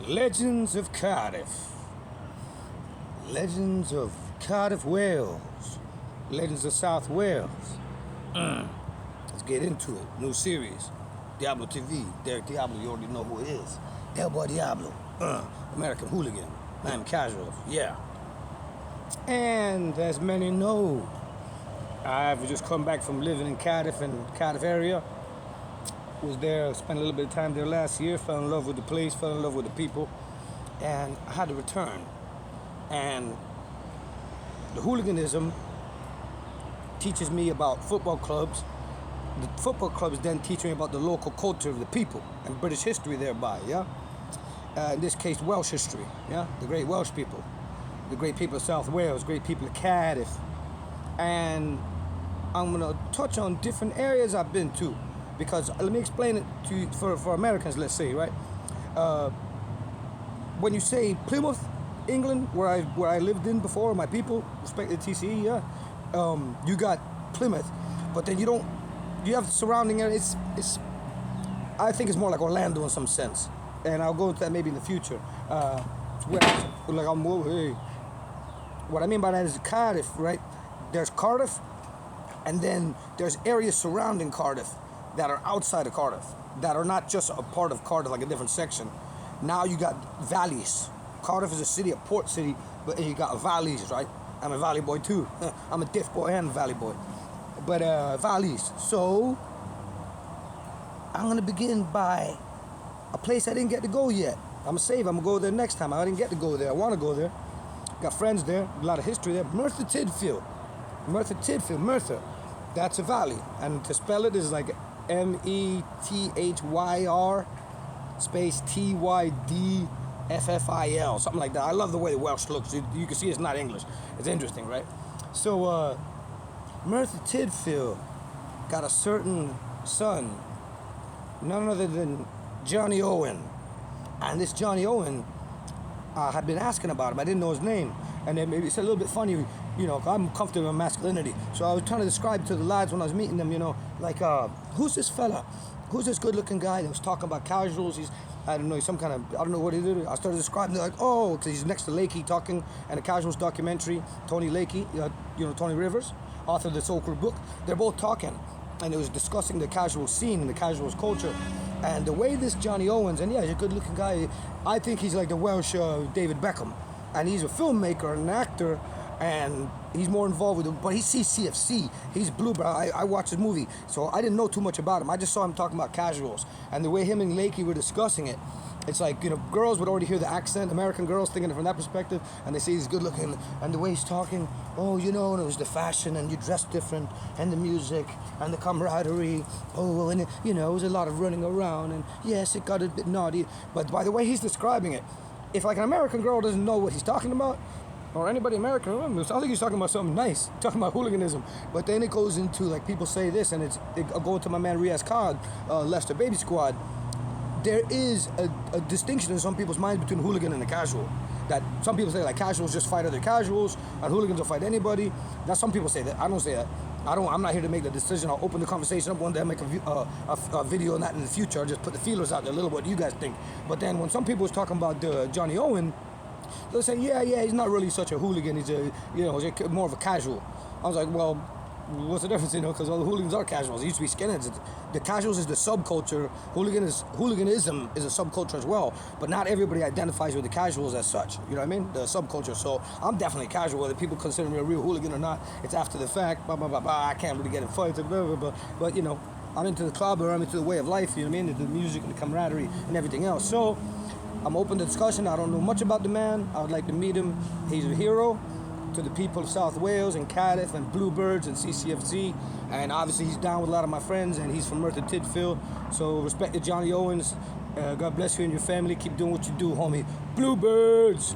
Legends of Cardiff. Legends of Cardiff, Wales. Legends of South Wales. Let's get into it. New series. Diablo TV. Derek Diablo, you already know who it is. Boy Diablo. American hooligan. I'm casual. Yeah. And as many know, I've just come back from living in Cardiff and Cardiff area. Was there, spent a little bit of time there last year, fell in love with the place, fell in love with the people, and I had to return. And the hooliganism teaches me about football clubs. The football clubs then teach me about the local culture of the people and British history thereby, yeah? In this case, Welsh history, yeah? The great Welsh people, the great people of South Wales, great people of Cardiff. And I'm gonna touch on different areas I've been to, because let me explain it to you for Americans, let's say, right? When you say Plymouth, England, where I lived in before, my people, respected TCE, yeah, you got Plymouth, but then you have surrounding areas. I think it's more like Orlando in some sense, and I'll go into that maybe in the future. What I mean by that is Cardiff, right? There's Cardiff, and then there's areas surrounding Cardiff that are outside of Cardiff, that are not just a part of Cardiff, like a different section. Now you got valleys. Cardiff is a city, a port city, but you got valleys, right? I'm a valley boy too. I'm a diff boy and a valley boy. But valleys. So I'm gonna begin by a place I didn't get to go yet. I'm gonna go there next time. I didn't get to go there. I wanna go there. Got friends there, a lot of history there. MERTHYR TYDFIL. MERTHYR. That's a valley. And to spell it is like METHYR space TYDFIL, something like that. I love the way the Welsh looks. You can see it's not English. It's interesting, right? So MERTHYR TYDFIL got a certain son, none other than Johnny Owen. And this Johnny Owen, had been asking about him. I didn't know his name. And then maybe it's a little bit funny, you know, I'm comfortable in masculinity. So I was trying to describe to the lads when I was meeting them, you know, like, who's this fella? Who's this good-looking guy that was talking about casuals? He's, I don't know, he's some kind of, I don't know what he did. I started describing, they're like, oh, because he's next to Lakey talking, and a casuals documentary, Tony Lakey, you know, Tony Rivers, author of the so-called book. They're both talking, and it was discussing the casual scene and the casuals culture. And the way this Johnny Owens, and yeah, he's a good-looking guy. I think he's like the Welsh David Beckham. And he's a filmmaker and an actor, and he's more involved with it, but he's CFC. He's Bluebird. I watched his movie, so I didn't know too much about him. I just saw him talking about casuals. And the way him and Lakey were discussing it, it's like, you know, girls would already hear the accent, American girls thinking it from that perspective, and they say he's good looking, and the way he's talking, oh, you know, and it was the fashion, and you dress different, and the music, and the camaraderie, oh, and, you know, it was a lot of running around, and yes, it got a bit naughty, but by the way he's describing it, if like an American girl doesn't know what he's talking about, or anybody American, I don't think he's talking about something nice, talking about hooliganism. But then it goes into, like, people say this, and I'll go to my man Riaz Khan, Leicester Baby Squad. There is a distinction in some people's minds between hooligan and a casual. That some people say, like, casuals just fight other casuals, and hooligans will fight anybody. Now some people say that. I don't say that. I'm not here to make the decision. I'll open the conversation up one day. I'll make a video on that in the future. I'll just put the feelers out there a little. What do you guys think? But then when some people was talking about Johnny Owen, they'll say, yeah, he's not really such a hooligan. He's he's more of a casual. I was like, well, what's the difference, you know? Because all the hooligans are casuals. They used to be skinheads. The casuals is the subculture. Hooliganism is a subculture as well. But not everybody identifies with the casuals as such. You know what I mean? The subculture. So I'm definitely casual. Whether people consider me a real hooligan or not, it's after the fact. Blah, blah, blah, blah. I can't really get in fights. Blah, blah, blah. But, you know, I'm into the club, or I'm into the way of life. You know what I mean? Into the music and the camaraderie and everything else. So I'm open to discussion. I don't know much about the man. I would like to meet him. He's a hero to the people of South Wales and Cardiff and Bluebirds and CCFZ, and obviously he's down with a lot of my friends, and he's from MERTHYR TYDFIL. So respect to Johnny Owens. God bless you and your family. Keep doing what you do, homie. Bluebirds.